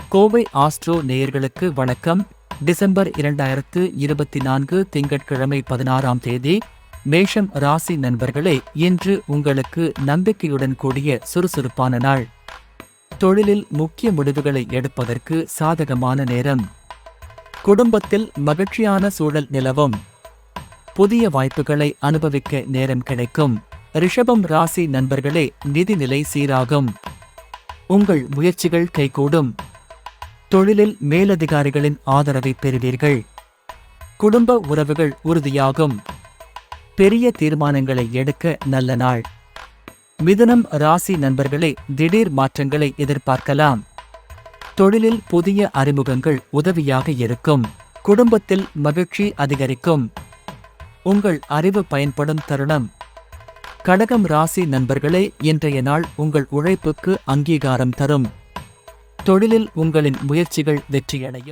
Kovai astro நேயர்களுக்கு வணக்கம். December 2024 திங்கட்கிழமை 16ஆம் தேதி. மேஷம் ராசி நண்பர்களே, இன்று உங்களுக்கு நம்பிக்கையுடன் கூடிய சுறுசுறுப்பான நாள். தொழிலில் முக்கிய முடிவுகளை எடுப்பதற்கு சாதகமான நேரம். குடும்பத்தில் மகிழ்ச்சியான சூழல் நிலவும். புதிய வாய்ப்புகளை அனுபவிக்க நேரம் கிடைக்கும். ரிஷபம் ராசி நண்பர்களே, நிதிநிலை சீராகும். உங்கள் முயற்சிகள் கைகூடும். தொழிலில் மேலதிகாரிகளின் ஆதரவை பெறுவீர்கள். குடும்ப உறவுகள் உறுதியாகும். பெரிய தீர்மானங்களை எடுக்க நல்ல நாள். மிதுனம் ராசி நண்பர்களே, திடீர் மாற்றங்களை எதிர்பார்க்கலாம். தொழிலில் புதிய அறிமுகங்கள் உதவியாக இருக்கும். குடும்பத்தில் மகிழ்ச்சி அதிகரிக்கும். உங்கள் அறிவு பயன்படும் தருணம். கடகம் ராசி நண்பர்களே, இன்றைய நாள் உங்கள் உழைப்புக்கு அங்கீகாரம் தரும். தொழிலில் உங்களின் முயற்சிகள் வெற்றியடையும்.